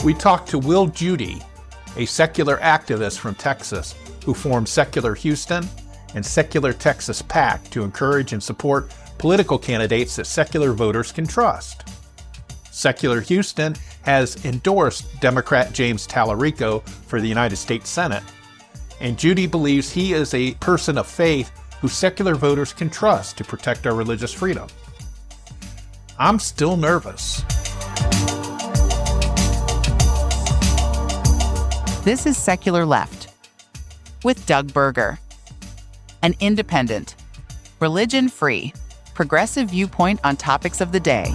We talked to Wil Jeudy, a secular activist from Texas who formed Secular Houston and Secular Texas PAC to encourage and support political candidates that secular voters can trust. Secular Houston has endorsed Democrat James Talarico for the United States Senate, and Jeudy believes he is a person of faith who secular voters can trust to protect our religious freedom. I'm still nervous. This is Secular Left with Doug Berger, an independent, religion-free, progressive viewpoint on topics of the day.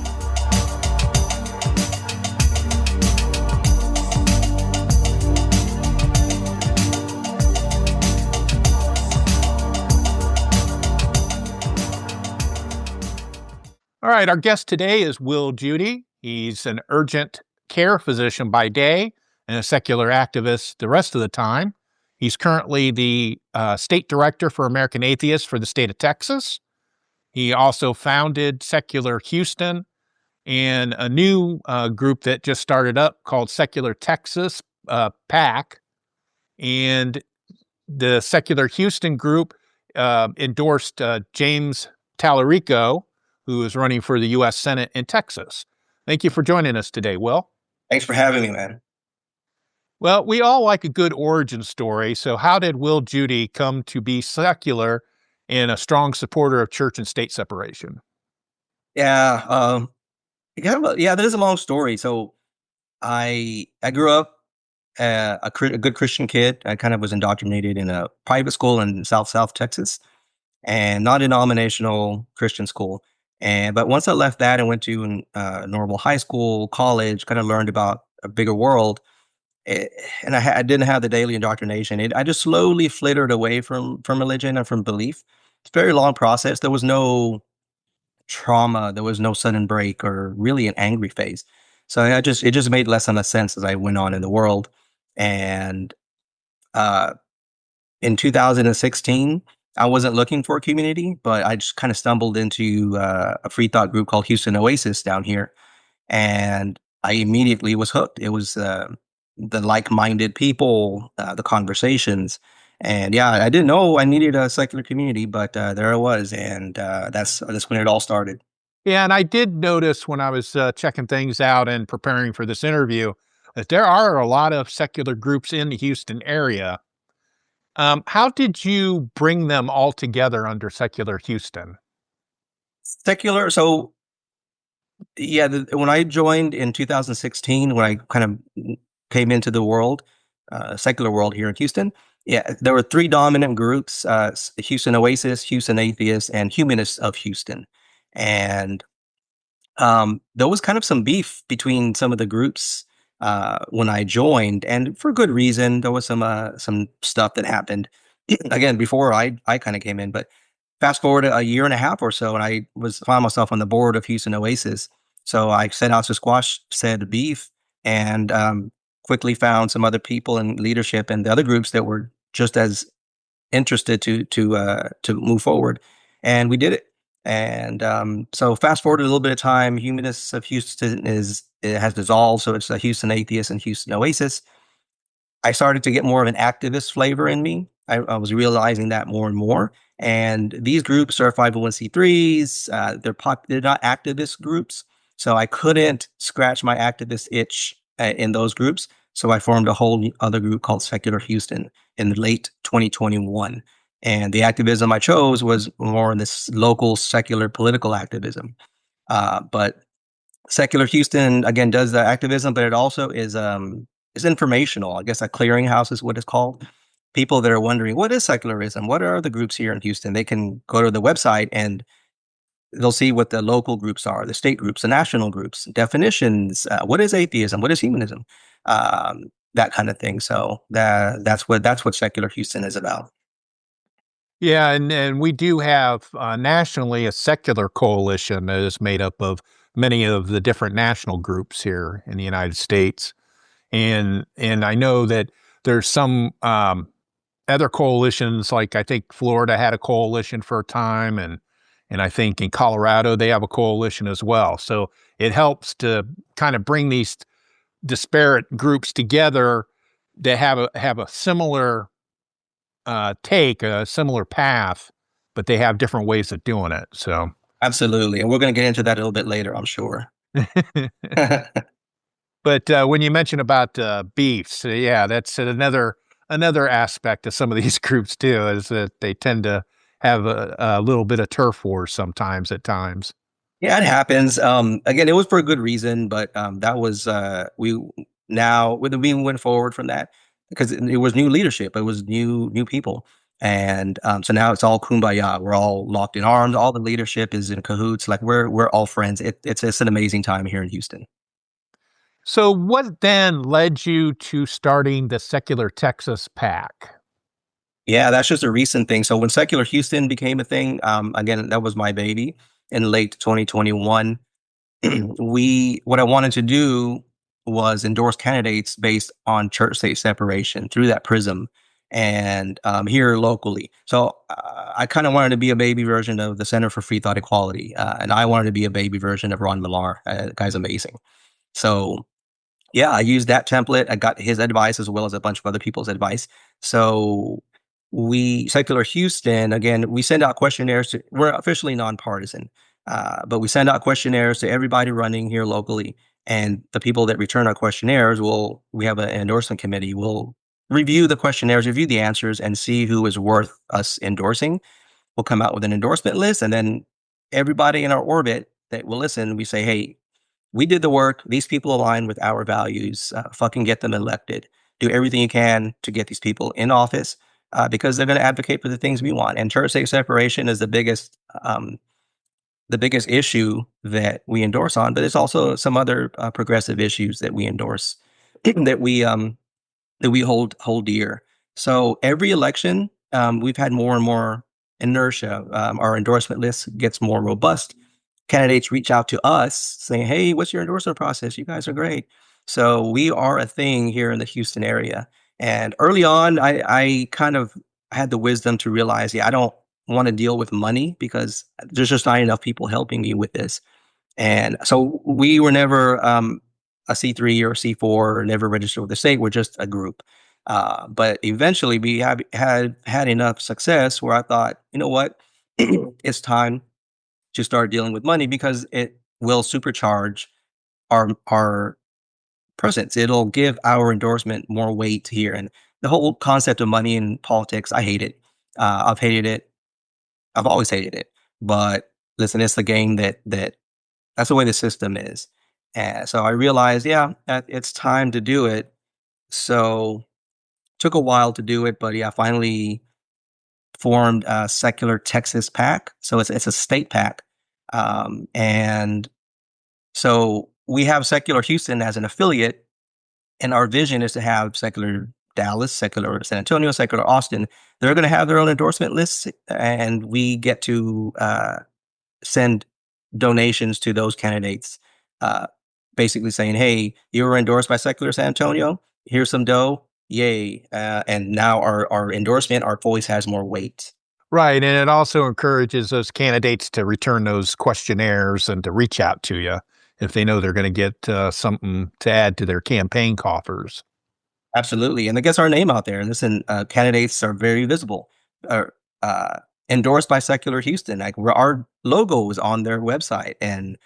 All right, our guest today is Wil Jeudy. He's an urgent care physician by day and a secular activist the rest of the time. He's currently the state director for American Atheists for the state of Texas. He also founded Secular Houston and a new group that just started up called Secular Texas PAC. And the Secular Houston group endorsed James Talarico, who is running for the U.S. Senate in Texas. Thank you for joining us today, Wil. Thanks for having me, man. Well, we all like a good origin story. So how did Wil Jeudy come to be secular and a strong supporter of church and state separation? Yeah, that is a long story. So I grew up a good Christian kid. I kind of was indoctrinated in a private school in South Texas, and non-denominational Christian school. But once I left that and went to normal high school, college, kind of learned about a bigger world, and I didn't have the daily indoctrination. I just slowly flittered away from religion and from belief. It's a very long process. There was no trauma. There was no sudden break or really an angry phase. So it just made less and less sense as I went on in the world. And in 2016, I wasn't looking for a community, but I just kind of stumbled into a free thought group called Houston Oasis down here. And I immediately was hooked. It was the like-minded people, the conversations. And yeah, I didn't know I needed a secular community, but there I was. And that's when it all started. Yeah, and I did notice when I was checking things out and preparing for this interview that there are a lot of secular groups in the Houston area. How did you bring them all together under Secular Houston? Secular. So yeah, when I joined in 2016, when I kind of came into the world, secular world here in Houston, yeah, there were three dominant groups: Houston Oasis, Houston Atheists, and Humanists of Houston. And there was kind of some beef between some of the groups when I joined, and for good reason. There was some stuff that happened again before I kind of came in. But fast forward a year and a half or so, and I found myself on the board of Houston Oasis. So I set out to squash said beef, and quickly found some other people in leadership and the other groups that were just as interested to move forward, and we did it. And so fast forward a little bit of time, Humanists of Houston has dissolved, so it's a Houston Atheist and Houston Oasis. I started to get more of an activist flavor in me. I was realizing that more and more. And these groups are 501c3s. They're not activist groups, so I couldn't scratch my activist itch in those groups. So I formed a whole other group called Secular Houston in late 2021. And the activism I chose was more in this local secular political activism. But Secular Houston, again, does the activism, but it also is informational. I guess a clearinghouse is what it's called. People that are wondering, what is secularism? What are the groups here in Houston? They can go to the website and they'll see what the local groups are, the state groups, the national groups, definitions. What is atheism? What is humanism? That kind of thing. So that's what Secular Houston is about. Yeah, and we do have nationally a secular coalition that is made up of many of the different national groups here in the United States. And I know that there's some other coalitions, like I think Florida had a coalition for a time, and I think in Colorado they have a coalition as well. So it helps to kind of bring these disparate groups together that have a similar take, a similar path, but they have different ways of doing it. So, Absolutely. And we're going to get into that a little bit later, I'm sure. but when you mention about beefs, yeah, that's another aspect of some of these groups too, is that they tend to have a little bit of turf wars sometimes at times. Yeah, it happens. Again, it was for a good reason, but that was we went forward from that because it was new leadership, it was new people, and so now it's all kumbaya. We're all locked in arms. All the leadership is in cahoots. Like we're all friends. It's an amazing time here in Houston. So, what then led you to starting the Secular Texas PAC? Yeah, that's just a recent thing. So when Secular Houston became a thing, again, that was my baby in late 2021. What I wanted to do was endorse candidates based on church state separation through that prism and here locally. So I kind of wanted to be a baby version of the Center for Free Thought Equality, and I wanted to be a baby version of Ron Millar. The guy's amazing. So yeah, I used that template. I got his advice as well as a bunch of other people's advice. So Secular Houston, again, we send out questionnaires we're officially nonpartisan, but we send out questionnaires to everybody running here locally. And the people that return our questionnaires we have an endorsement committee, will review the questionnaires, review the answers, and see who is worth us endorsing. We'll come out with an endorsement list, and then everybody in our orbit that will listen, we say, hey, we did the work. These people align with our values. Fucking get them elected. Do everything you can to get these people in office because they're going to advocate for the things we want. And church state separation is the biggest issue that we endorse on. But there's also some other progressive issues that we endorse that we hold dear. So every election, we've had more and more inertia. Our endorsement list gets more robust. Candidates reach out to us saying, hey, what's your endorsement process? You guys are great. So we are a thing here in the Houston area. And early on, I kind of had the wisdom to realize, yeah, I don't want to deal with money because there's just not enough people helping me with this. And so we were never a C3 or C4, never registered with the state. We're just a group. But eventually we had enough success where I thought, you know what, it's time to start dealing with money because it will supercharge our presence. It'll give our endorsement more weight here. And the whole concept of money in politics, I hate it. I've hated it. I've always hated it. But listen, it's the game that's the way the system is. And so I realized, yeah, it's time to do it. So took a while to do it, but yeah, finally formed a Secular Texas PAC. So it's a state PAC. And so we have Secular Houston as an affiliate, and our vision is to have Secular Dallas, Secular San Antonio, Secular Austin. They're going to have their own endorsement lists, and we get to send donations to those candidates, basically saying, hey, you were endorsed by Secular San Antonio. Here's some dough. Yay. And now our endorsement, our voice has more weight. Right, and it also encourages those candidates to return those questionnaires and to reach out to you if they know they're going to get something to add to their campaign coffers. Absolutely. And it gets our name out there. Listen, candidates are very visible, endorsed by Secular Houston. Like our logo is on their website, and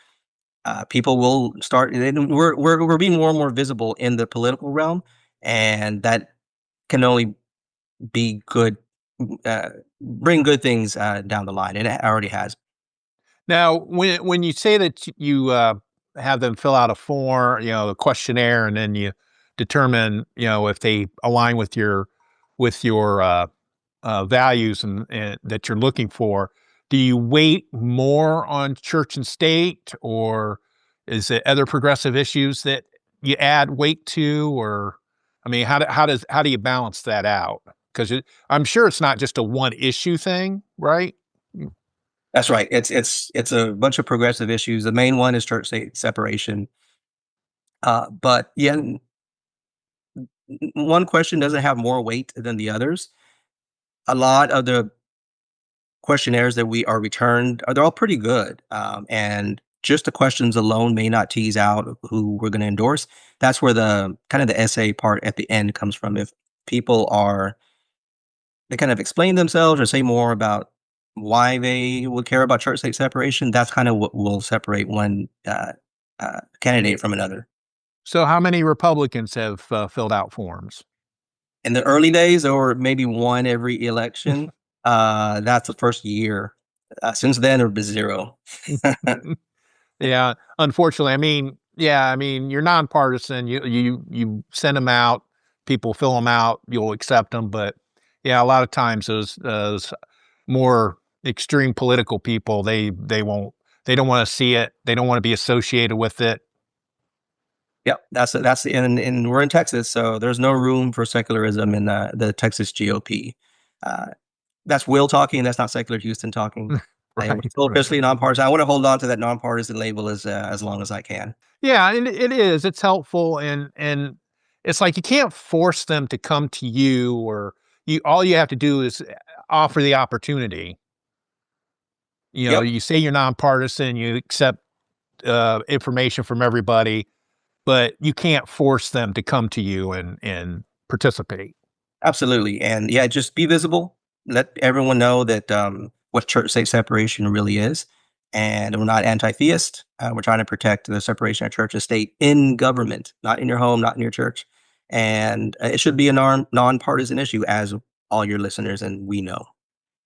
people will start. We're being more and more visible in the political realm, and that can only be good, bring good things down the line, and it already has. Now, when you say that you have them fill out a form, a questionnaire, and then you determine, if they align with your values and that you're looking for, do you weight more on church and state, or is it other progressive issues that you add weight to, or I mean, how do you balance that out? Because I'm sure it's not just a one issue thing, right? That's right. It's a bunch of progressive issues. The main one is church state separation. But yeah, one question doesn't have more weight than the others. A lot of the questionnaires that we are returned they're all pretty good. And just the questions alone may not tease out who we're going to endorse. That's where the kind of the essay part at the end comes from. If people they kind of explain themselves or say more about why they would care about church state separation, that's kind of what will separate one candidate from another. So how many Republicans have filled out forms? In the early days, there were maybe one every election. That's the first year. Since then, there have been zero. Yeah, unfortunately, I mean, you're nonpartisan. You send them out, people fill them out, you'll accept them. But yeah, a lot of times those more extreme political people, they won't, they don't want to see it. They don't want to be associated with it. Yeah, and we're in Texas, so there's no room for secularism in the Texas GOP. Uh, that's Will talking. That's not secular Houston talking. We're Right, still right. officially nonpartisan. I want to hold on to that nonpartisan label as long as I can. Yeah, and it is. It's helpful, and it's like you can't force them to come to you, or you. All you have to do is offer the opportunity. You know, Yep. you say you're nonpartisan, you accept information from everybody, but you can't force them to come to you and participate. Absolutely. And yeah, just be visible. Let everyone know that what church state separation really is. And we're not anti theist. We're trying to protect the separation of church and state in government, not in your home, not in your church. And it should be a nonpartisan issue, as all your listeners and we know.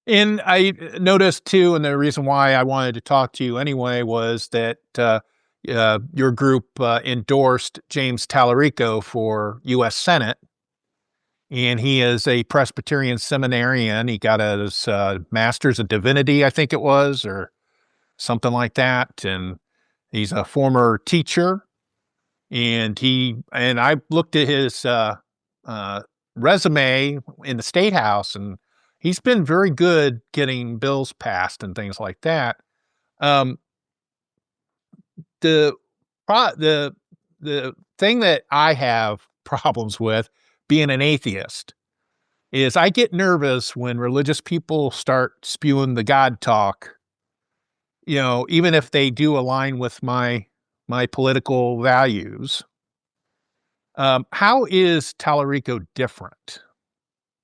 And I noticed too, and the reason why I wanted to talk to you anyway was that your group endorsed James Talarico for U.S. Senate, and he is a Presbyterian seminarian. He got his master's of divinity, I think it was, or something like that, and he's a former teacher. And I looked at his uh, resume in the state house, and he's been very good getting bills passed and things like that. Um, the the the thing that I have problems with being an atheist is I get nervous when religious people start spewing the God talk. You know, even if they do align with my political values. How is Talarico different?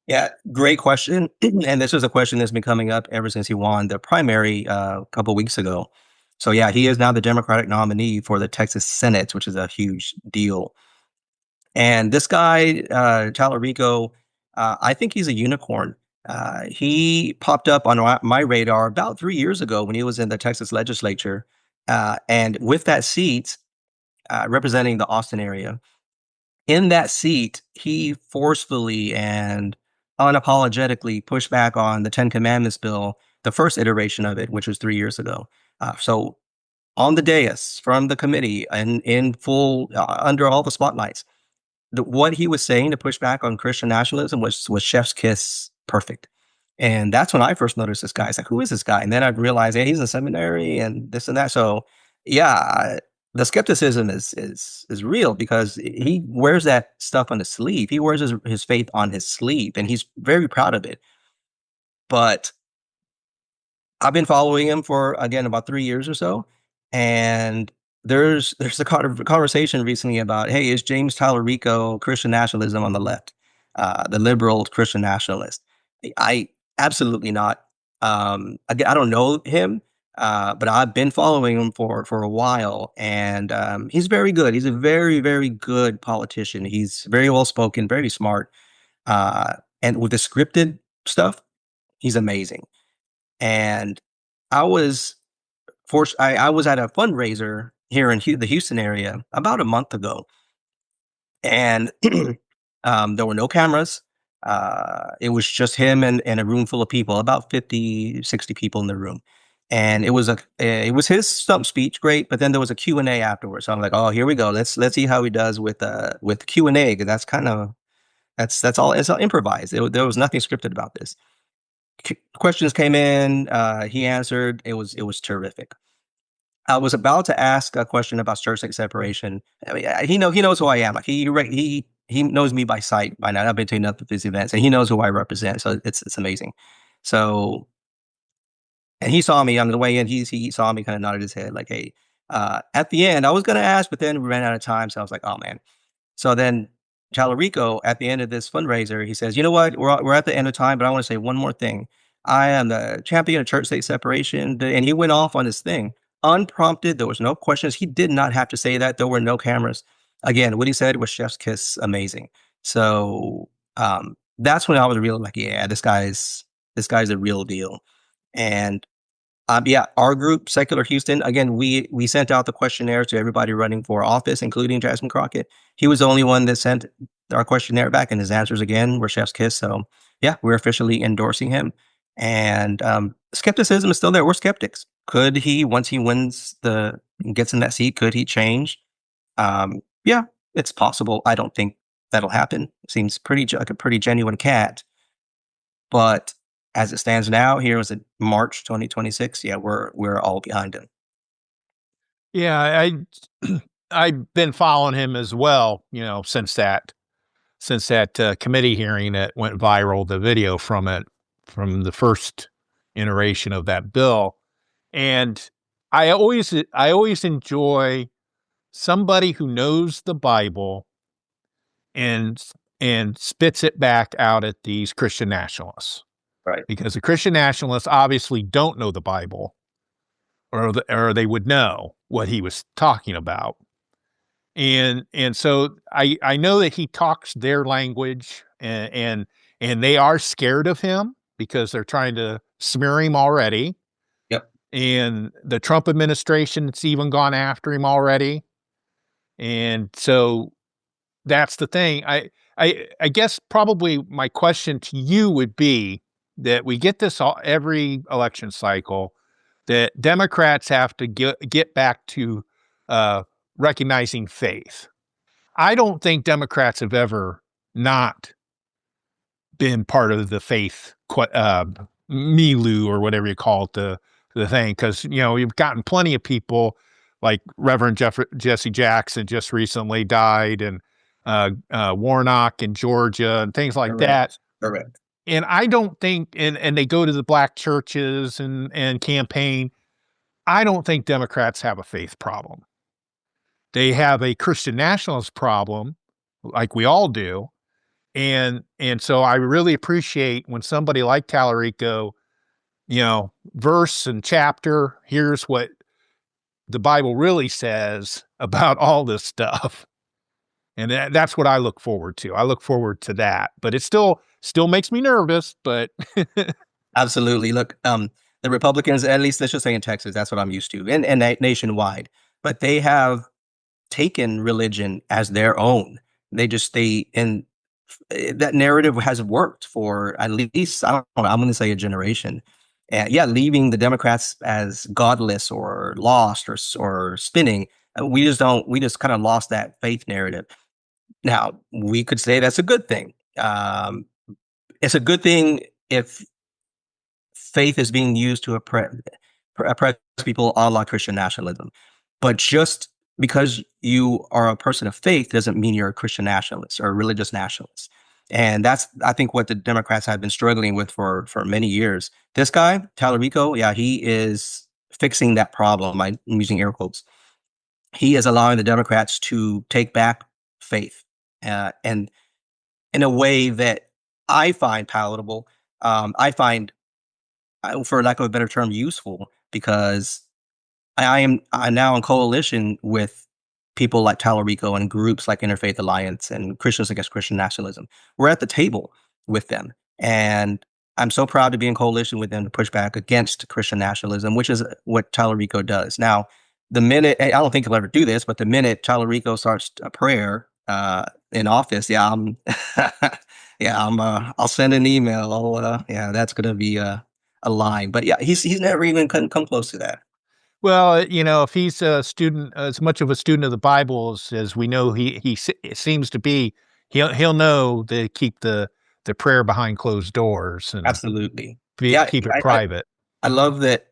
Yeah, great question. And this is a question that's been coming up ever since he won the primary a couple weeks ago. So yeah, he is now the Democratic nominee for the Texas Senate, which is a huge deal. And this guy, Talarico, I think he's a unicorn. He popped up on my radar about 3 years ago when he was in the Texas legislature. And with that seat, representing the Austin area, in that seat, he forcefully and unapologetically pushed back on the Ten Commandments bill, the first iteration of it, which was 3 years ago. So on the dais from the committee and in full, under all the spotlights, what he was saying to push back on Christian nationalism was chef's kiss perfect. And that's when I first noticed this guy. It's like, who is this guy? And then I realized, hey, he's in seminary and this and that. So yeah, the skepticism is real because he wears that stuff on his sleeve. He wears his faith on his sleeve, and he's very proud of it. But I've been following him for again about 3 years or so, and there's a conversation recently about, hey, is James Talarico Christian nationalism on the left, the liberal Christian nationalist? I absolutely not. Again, I don't know him, but I've been following him for a while, and he's very good. He's a very good politician. He's very well spoken, very smart, and with the scripted stuff, he's amazing. And I was I was at a fundraiser here in the Houston area about a month ago, and there were no cameras. It was just him and a room full of people, about 50, 60 people in the room. And it was his stump speech, great, but then there was a Q&A afterwards. So I'm like, oh, here we go. Let's see how he does with Q&A, because that's kind of that's all, it's all improvised. There was nothing scripted about this. Questions came in, he answered. It was terrific. I was about to ask a question about church state separation. I mean, he knows who I am. Like he knows me by sight by now. I've been to enough of his events, and he knows who I represent. So it's amazing. So, and he saw me on the way in. He saw me, kind of nodded his head like, "Hey." At the end, I was going to ask, but then we ran out of time. So I was like, oh man. So then Talarico, at the end of this fundraiser, he says, you know what? We're at the end of time, but I want to say one more thing. I am the champion of church state separation. And he went off on his thing unprompted. There was no questions. He did not have to say that. There were no cameras. Again, what he said was chef's kiss, amazing. So that's when I was really like, yeah, this guy's a real deal. And yeah, our group, Secular Houston, again, we sent out the questionnaire to everybody running for office, including Jasmine Crockett. He was the only one that sent our questionnaire back, and his answers again were chef's kiss. So yeah, we're officially endorsing him. And skepticism is still there. We're skeptics. Could he, once he gets in that seat, could he change? Yeah, it's possible. I don't think that'll happen. Seems like a pretty genuine cat. But as it stands now, here was it March 2026. Yeah, we're all behind him. Yeah, I've been following him as well, since that committee hearing that went viral, the video from the first iteration of that bill. And I always enjoy somebody who knows the Bible and spits it back out at these Christian nationalists. Right. Because the Christian nationalists obviously don't know the Bible, or they would know what he was talking about. And so I know that he talks their language, and they are scared of him because they're trying to smear him already. Yep. And the Trump administration's even gone after him already. And so that's the thing. I guess probably my question to you would be that we get this every election cycle, that Democrats have to get back to recognizing faith. I don't think Democrats have ever not been part of the faith milieu, or whatever you call it, the thing, because you've gotten plenty of people like Reverend Jesse Jackson just recently died, and Warnock in Georgia and things like that. Correct. And I don't think, and they go to the black churches and campaign. I don't think Democrats have a faith problem. They have a Christian nationalist problem, like we all do. And so I really appreciate when somebody like Talarico, verse and chapter, here's what the Bible really says about all this stuff. And that's what I look forward to. I look forward to that, but it still makes me nervous, but Absolutely. Look, the Republicans, at least let's just say in Texas, that's what I'm used to, and nationwide, but they have taken religion as their own. And that narrative has worked for at least, I don't know, I'm going to say a generation. And yeah, leaving the Democrats as godless or lost or spinning, we just kind of lost that faith narrative. Now, we could say that's a good thing. It's a good thing if faith is being used to oppress people a la Christian nationalism. But just because you are a person of faith doesn't mean you're a Christian nationalist or a religious nationalist. And that's, I think, what the Democrats have been struggling with for many years. This guy, Talarico, yeah, he is fixing that problem. I'm using air quotes. He is allowing the Democrats to take back faith, and in a way that I find palatable. I find, for lack of a better term, useful, because I'm now in coalition with people like Talarico and groups like Interfaith Alliance and Christians Against Christian Nationalism. We're at the table with them, and I'm so proud to be in coalition with them to push back against Christian nationalism, which is what Talarico does. Now, the minute, I don't think he'll ever do this, but the minute Talarico starts a prayer in office, I'll send an email. That's going to be a line. But yeah, he's never even come close to that. Well, if he's a student, as much of a student of the Bible as we know he seems to be, he'll know to keep the prayer behind closed doors and Absolutely, keep it private. I love that.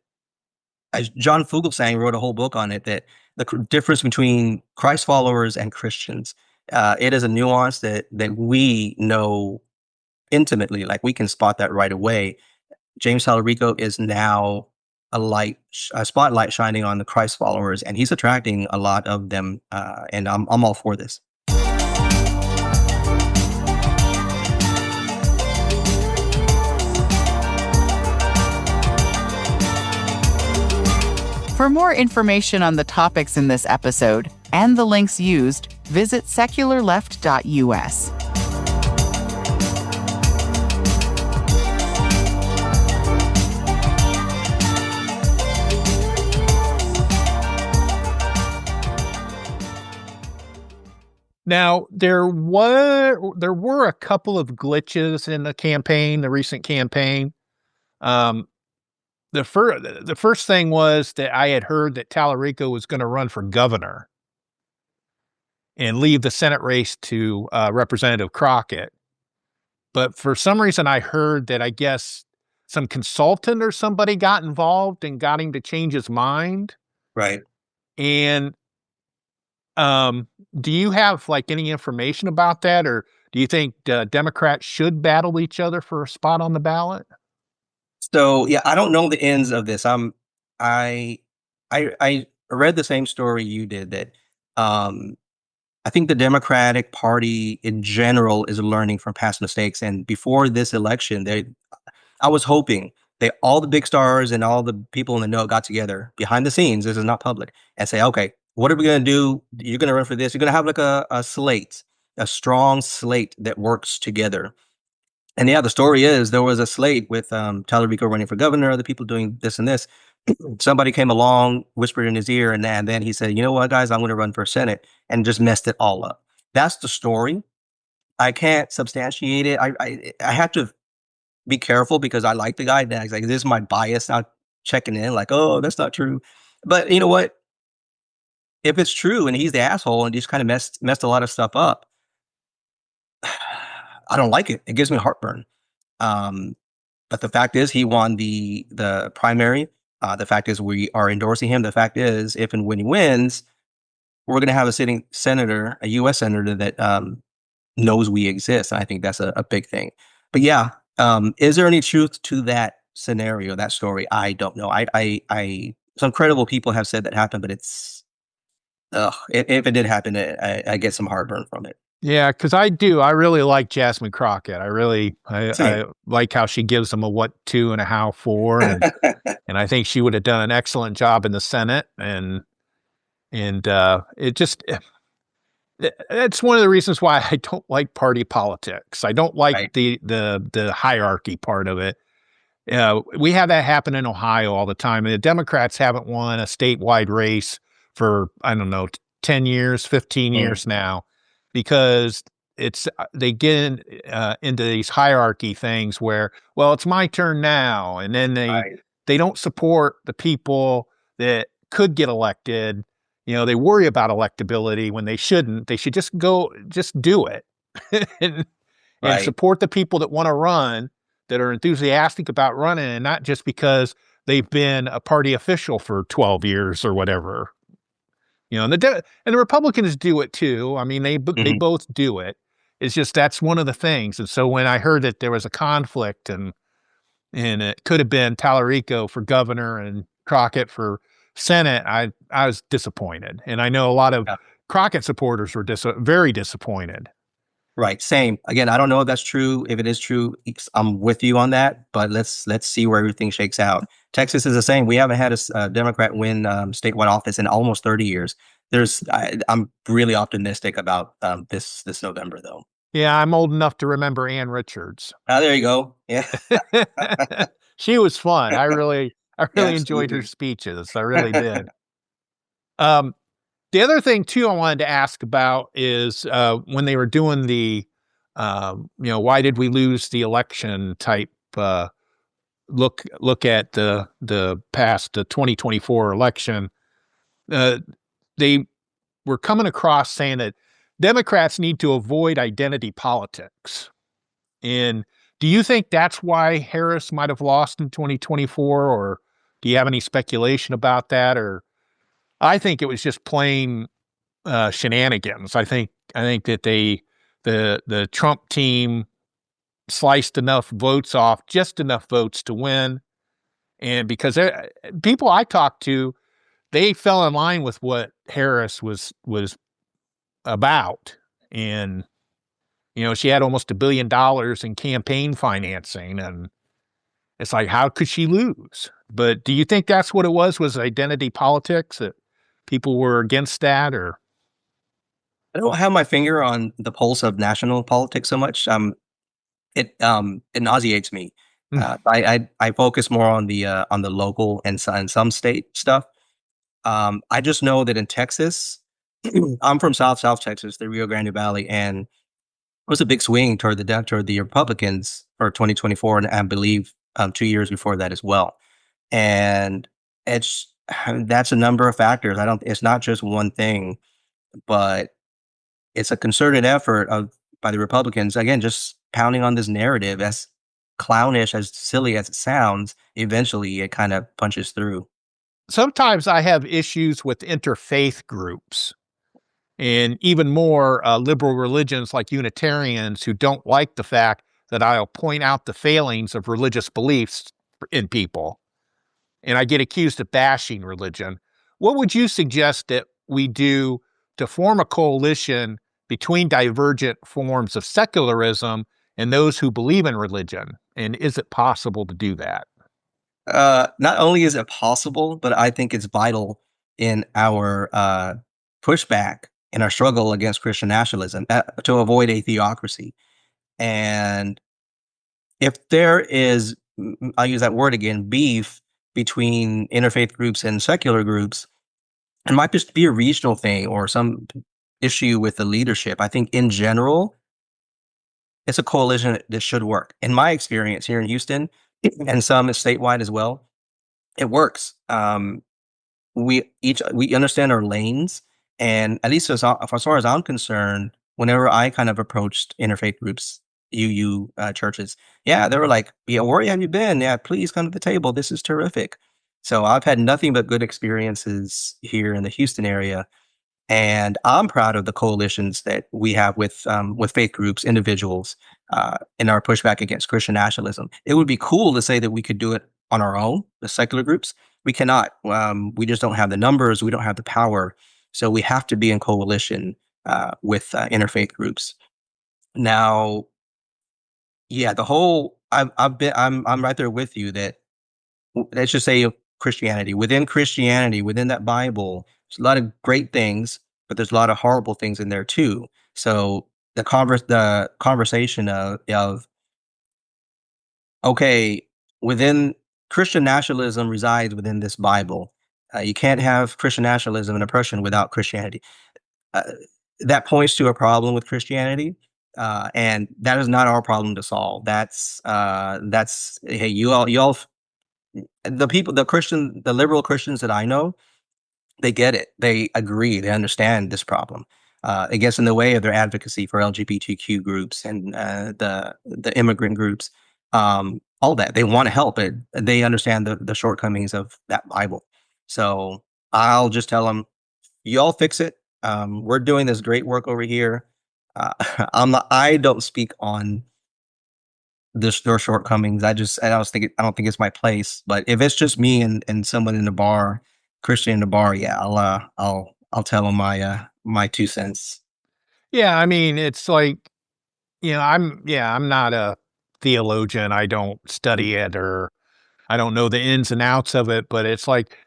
John Fugelsang wrote a whole book on it, that the difference between Christ followers and Christians. It is a nuance that we know intimately, like we can spot that right away. James Talarico is now a spotlight shining on the Christ followers, and he's attracting a lot of them. And I'm all for this. For more information on the topics in this episode and the links used, visit secularleft.us. Now, there were a couple of glitches in the recent campaign. The first thing was that I had heard that Talarico was going to run for governor and leave the Senate race to Representative Crockett. But for some reason, I heard that I guess some consultant or somebody got involved and got him to change his mind. Right. And do you have like any information about that, or do you think Democrats should battle each other for a spot on the ballot? So yeah, I don't know the ends of this. I read the same story you did, that I think the Democratic Party in general is learning from past mistakes. And before this election, I was hoping that all the big stars and all the people in the know got together behind the scenes, this is not public, and say, okay, what are we going to do? You're going to run for this. You're going to have like a slate, a strong slate that works together. And yeah, the story is there was a slate with Talarico running for governor, other people doing this and this. Somebody came along, whispered in his ear, and then he said, you know what, guys, I'm going to run for Senate, and just messed it all up. That's the story. I can't substantiate it. I have to be careful because I like the guy. That's like, this is my bias now checking in, like, oh, that's not true. But you know what? If it's true and he's the asshole and just kind of messed a lot of stuff up, I don't like it. It gives me heartburn. But the fact is, he won the primary. The fact is, we are endorsing him. The fact is, if and when he wins, we're going to have a sitting senator, a U.S. senator that knows we exist. And I think that's a big thing. But yeah, is there any truth to that scenario, that story? I don't know. Some credible people have said that happened, but it's, if it did happen, I get some heartburn from it. Yeah, because I really like Jasmine Crockett. I like how she gives them a what to and a how for, and and I think she would have done an excellent job in the Senate. And it's one of the reasons why I don't like party politics. I don't like Right. the hierarchy part of it. We have that happen in Ohio all the time, and the Democrats haven't won a statewide race for, I don't know, 10 years, 15 years now, because they get into these hierarchy things where, well, it's my turn now, and then they don't support the people that could get elected. You know, they worry about electability when they shouldn't. They should just do it and support the people that want to run, that are enthusiastic about running, and not just because they've been a party official for 12 years or whatever. You know, and the Republicans do it too. I mean, they both do it. It's just that's one of the things. And so when I heard that there was a conflict and it could have been Talarico for governor and Crockett for Senate, I was disappointed. And I know a lot of Crockett supporters were very disappointed. Right. Same. Again, I don't know if that's true. If it is true, I'm with you on that. But let's see where everything shakes out. Texas is the same. We haven't had a Democrat win statewide office in almost 30 years. I'm really optimistic about this November, though. Yeah, I'm old enough to remember Ann Richards. There you go. Yeah, she was fun. I really enjoyed her speeches. I really did. The other thing too I wanted to ask about is when they were doing the, why did we lose the election type look at the past 2024 election. They were coming across saying that Democrats need to avoid identity politics. And do you think that's why Harris might have lost in 2024, or do you have any speculation about that? Or I think it was just plain shenanigans. I think that the Trump team sliced enough votes off, just enough votes to win, And because people I talked to, they fell in line with what Harris was about. And, she had almost $1 billion in campaign financing. And it's like, how could she lose? But do you think that's what it was identity politics, that people were against that? Or I don't have my finger on the pulse of national politics so much. It nauseates me. I focus more on the local and some state stuff. I just know that in Texas, I'm from South Texas, the Rio Grande Valley, and it was a big swing toward the Republicans for 2024, and I believe 2 years before that as well. And it's that's a number of factors. I don't. It's not just one thing, but it's a concerted effort by the Republicans, again, just pounding on this narrative. As clownish, as silly as it sounds, eventually it kind of punches through. sometimes I have issues with interfaith groups, and even more liberal religions like Unitarians who don't like the fact that I'll point out the failings of religious beliefs in people. And I get accused of bashing religion. What would you suggest that we do to form a coalition between divergent forms of secularism and those who believe in religion? And is it possible to do that? Not only is it possible, but I think it's vital in our pushback in our struggle against Christian nationalism to avoid a theocracy. And if there is, I'll use that word again, beef between interfaith groups and secular groups, it might just be a regional thing or some issue with the leadership. I think in general, it's a coalition that should work. In my experience here in Houston, and some is statewide as well, it works. We understand our lanes, and at least as far as I'm concerned, whenever I kind of approached interfaith groups, churches, yeah, they were like, "Yeah, where have you been? Yeah, please come to the table. This is terrific." So I've had nothing but good experiences here in the Houston area, and I'm proud of the coalitions that we have with faith groups, individuals, in our pushback against Christian nationalism. It would be cool to say that we could do it on our own, the secular groups. We cannot. We just don't have the numbers. We don't have the power. So we have to be in coalition with interfaith groups. Now, yeah, I'm right there with you that let's just say Christianity, within that Bible, there's a lot of great things, but there's a lot of horrible things in there too. So the conversation of okay, within Christian nationalism resides within this Bible. You can't have Christian nationalism and oppression without Christianity. Uh, that points to a problem with Christianity, and that is not our problem to solve. That's hey, you all, the people, the liberal Christians that I know, they get it. They agree. They understand this problem. It gets in the way of their advocacy for LGBTQ groups and the immigrant groups. All that they want to help it. They understand the shortcomings of that Bible. So I'll just tell them, y'all fix it. We're doing this great work over here. I don't speak on their shortcomings. I don't think it's my place. But if it's just me and someone in the bar, Christian in the bar, yeah, I'll tell them my 2 cents. Yeah, I mean, it's like, I'm not a theologian. I don't study it, or I don't know the ins and outs of it, but it's like,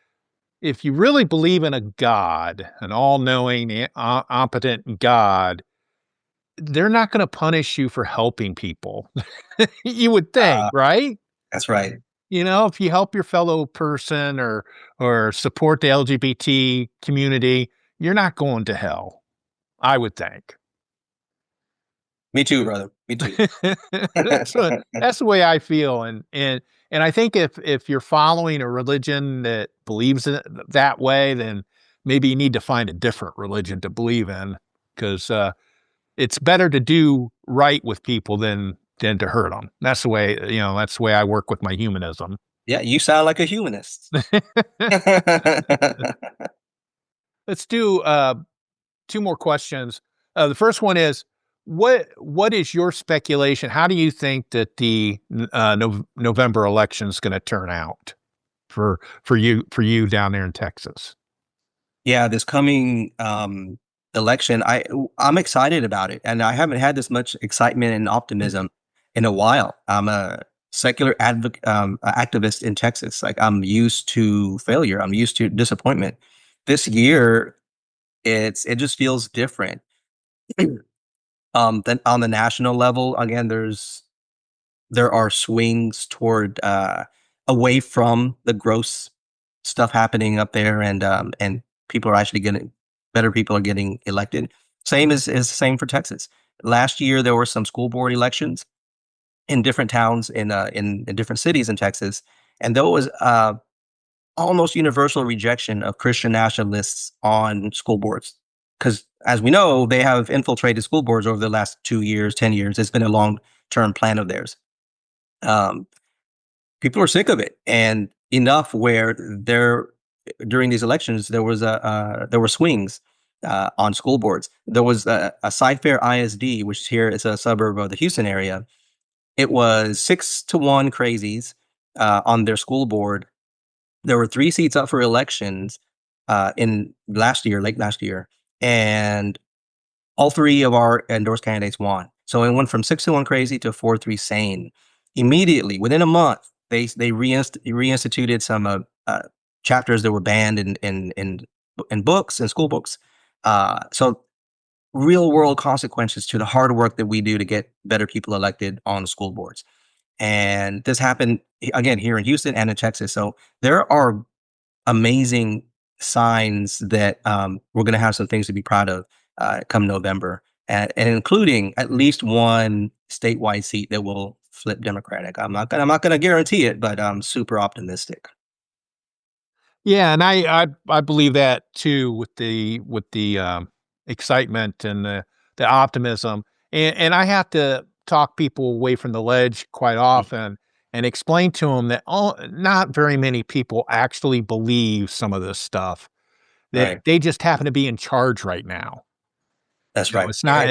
if you really believe in a God, an all-knowing, omnipotent God, they're not going to punish you for helping people. You would think, Uh, right? that's right. If you help your fellow person or support the LGBT community, you're not going to hell, I would think. Me too, brother. Me too. That's the way I feel, and I think if you're following a religion that believes in it that way, then maybe you need to find a different religion to believe in, because it's better to do right with people than to hurt them. That's the way That's the way I work with my humanism. Yeah, you sound like a humanist. Let's do two more questions. The first one is, what is your speculation? How do you think that the November election is going to turn out? for you down there in Texas? Yeah, this coming election, I'm excited about it, and I haven't had this much excitement and optimism in a while. I'm a secular activist in Texas. Like, I'm used to failure. I'm used to disappointment. This year, it just feels different. Then on the national level, again, there are swings toward away from the gross stuff happening up there, and people are actually getting better. People are getting elected. Same is the same for Texas. Last year there were some school board elections in different towns in different cities in Texas, and there was almost universal rejection of Christian nationalists on school boards. Because, as we know, they have infiltrated school boards over the last 2 years, 10 years. It's been a long term plan of theirs. Um, People are sick of it, and enough where during these elections there were swings on school boards. There was a Side Fair ISD, which here is a suburb of the Houston area. It was 6-1 crazies on their school board. There were 3 seats up for elections in late last year, and all 3 of our endorsed candidates won. So it went from 6-1 crazy to 4-3 sane. Immediately, within a month, they reinstituted some chapters that were banned in books and school books. So real world consequences to the hard work that we do to get better people elected on school boards. And this happened again here in Houston and in Texas. So there are amazing signs that we're going to have some things to be proud of come November, and including at least one statewide seat that will flip Democratic. I'm not gonna guarantee it, but I'm super optimistic. Yeah, and I believe that too, with the excitement and the optimism, and I have to talk people away from the ledge quite Mm. often and explain to them that not very many people actually believe some of this stuff. That Right. they just happen to be in charge right now. That's right. It's not,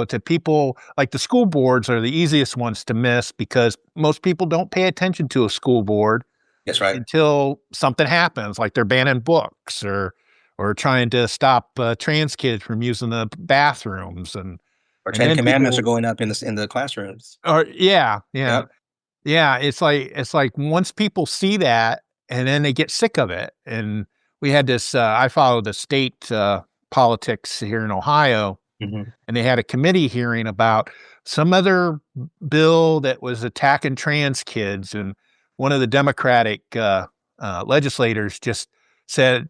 to people like the school boards are the easiest ones to miss because most people don't pay attention to a school board That's right. until something happens, like they're banning books or trying to stop trans kids from using the bathrooms, Our and Ten then Commandments are people going up in the classrooms. are yeah, yeah, Yep. yeah. It's like once people see that and then they get sick of it. And we had this. I follow the state politics here in Ohio, Hmm. and they had a committee hearing about some other bill that was attacking trans kids, and one of the Democratic legislators just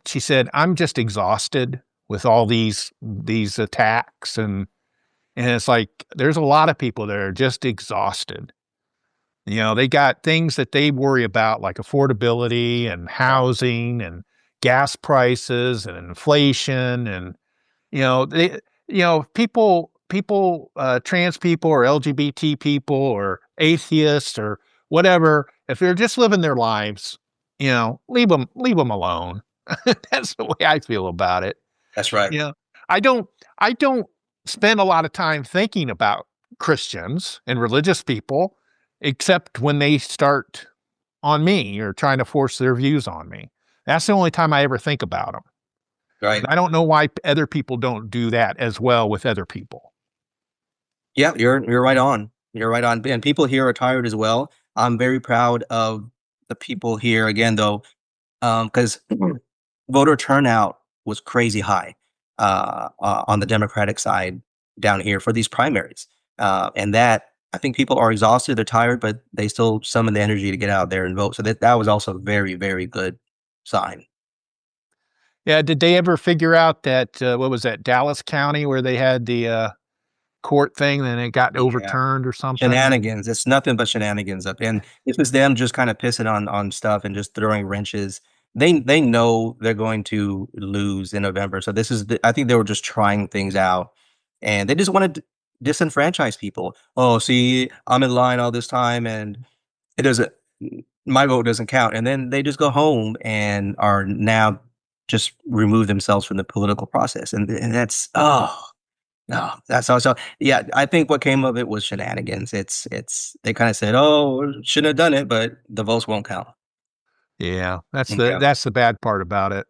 she said, "I'm just exhausted with all these attacks," and it's like there's a lot of people that are just exhausted. They got things that they worry about, like affordability and housing and gas prices and inflation, and they, trans people or LGBT people or atheists or whatever, if they're just living their lives, leave them alone. That's the way I feel about it. That's right. You know, I don't spend a lot of time thinking about Christians and religious people, except when they start on me or trying to force their views on me. That's the only time I ever think about them. Right. I don't know why other people don't do that as well with other people. Yeah, you're right on. You're right on. And people here are tired as well. I'm very proud of the people here again, though, because voter turnout was crazy high on the Democratic side down here for these primaries, and that I think people are exhausted, they're tired, but they still summon the energy to get out there and vote. So that was also a very, very good sign. Yeah, did they ever figure out that what was that, Dallas County, where they had the court thing and it got Yeah. overturned or something? Shenanigans. It's nothing but shenanigans up, and it was them just kind of pissing on stuff and just throwing wrenches. They know they're going to lose in November, so I think they were just trying things out, and they just wanted to disenfranchise people. Oh, see, I'm in line all this time, and it doesn't. My vote doesn't count, and then they just go home and are now just remove themselves from the political process, and that's no, that's also yeah, I think what came of it was shenanigans. It's they kinda said, "Oh, shouldn't have done it," but the votes won't count. Yeah, Yeah. that's the bad part about it.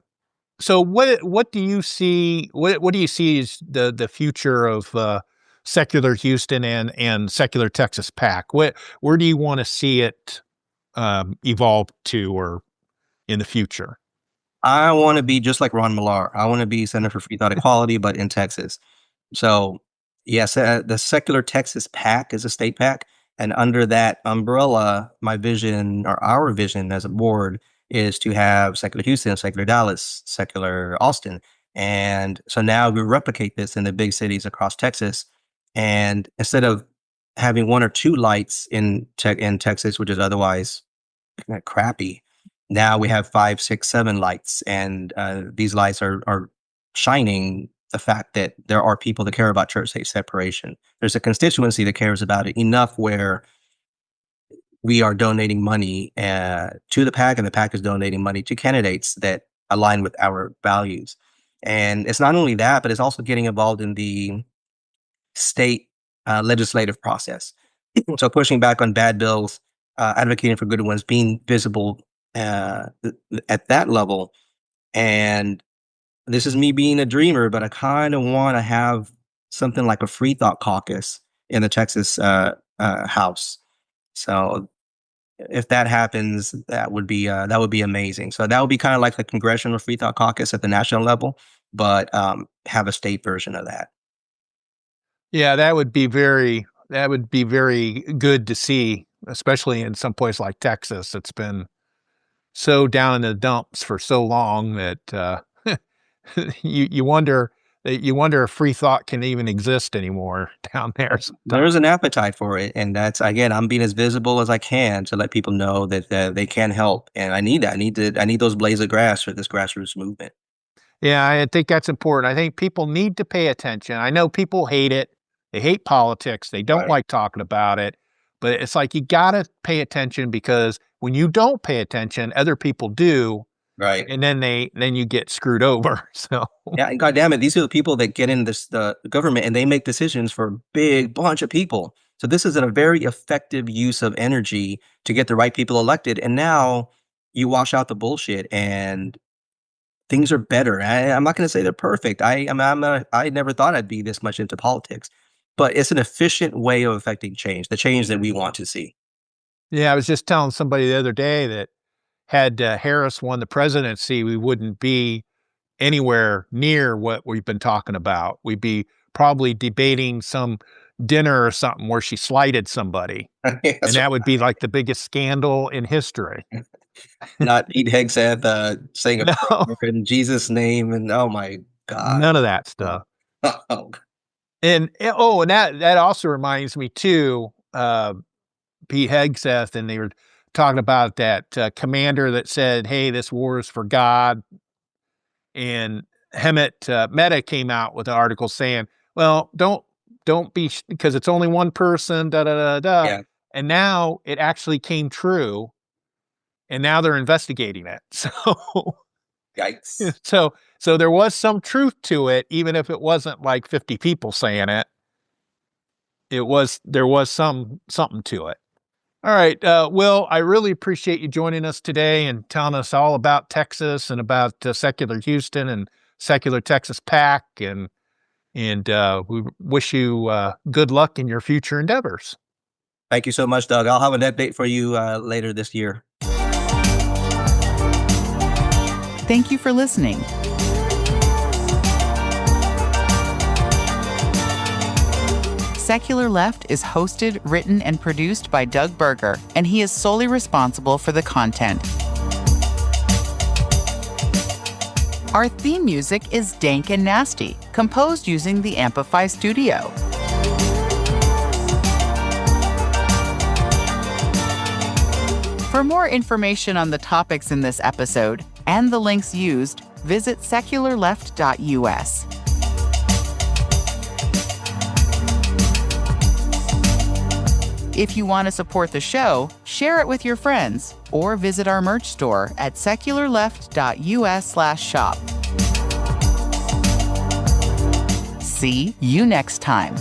So what do you see what do you see as the future of secular Houston and secular Texas PAC? Where do you want to see it evolve to or in the future? I want to be just like Ron Millar. I want to be Center for Free Thought Equality, but in Texas. So, yes, the secular Texas PAC is a state PAC. And under that umbrella, my vision or our vision as a board is to have secular Houston, secular Dallas, secular Austin. And so now we replicate this in the big cities across Texas. And instead of having one or two lights in Texas, which is otherwise kind of crappy, now we have 5, 6, 7 lights. And these lights are shining the fact that there are people that care about church-state separation. There's a constituency that cares about it enough where we are donating money to the PAC, and the PAC is donating money to candidates that align with our values. And it's not only that, but it's also getting involved in the state legislative process. So pushing back on bad bills, advocating for good ones, being visible at that level. And this is me being a dreamer, but I kind of want to have something like a free thought caucus in the Texas House. So if that happens, that would be amazing. So that would be kind of like the Congressional Free Thought Caucus at the national level, but have a state version of that. Yeah, that would be very good to see, especially in some place like Texas. It's been so down in the dumps for so long that you wonder if free thought can even exist anymore down there sometimes. There's an appetite for it, and that's, again, I'm being as visible as I can to let people know that they can help, and I need that. I need those blades of grass for this grassroots movement. Yeah, I think that's important. I think people need to pay attention. I know people hate it. They hate politics. They don't Right. like talking about it. But it's like you gotta pay attention, because when you don't pay attention, other people do, Right. and then you get screwed over. So Yeah, and God damn it, these are the people that get in the government and they make decisions for a big bunch of people. So this is a very effective use of energy to get the right people elected. And now you wash out the bullshit and things are better. I'm not going to say they're perfect. I never thought I'd be this much into politics, but it's an efficient way of affecting change, the change that we want to see. yeah, I was just telling somebody the other day that had Harris won the presidency, we wouldn't be anywhere near what we've been talking about. We'd be probably debating some dinner or something where she slighted somebody. And that would be like the biggest scandal in history. Not Pete Hegseth saying a No, prayer in Jesus' name, and oh my God. none of that stuff. Oh, And that also reminds me too, Pete Hegseth, and they were talking about that commander that said, "Hey, this war is for God." And Meta came out with an article saying, "Well, don't be, because it's only one person." Da da da da. yeah, And now it actually came true, and now they're investigating it. yikes. So there was some truth to it, even if it wasn't like 50 people saying it. There was something to it. All right, Will, I really appreciate you joining us today and telling us all about Texas and about secular Houston and secular Texas PAC, and we wish you good luck in your future endeavors. Thank you so much, Doug. I'll have an update for you later this year. Thank you for listening. Secular Left is hosted, written, and produced by Doug Berger, and he is solely responsible for the content. Our theme music is Dank and Nasty, composed using the Amplify Studio. For more information on the topics in this episode and the links used, visit secularleft.us. If you want to support the show, share it with your friends or visit our merch store at secularleft.us/shop. See you next time.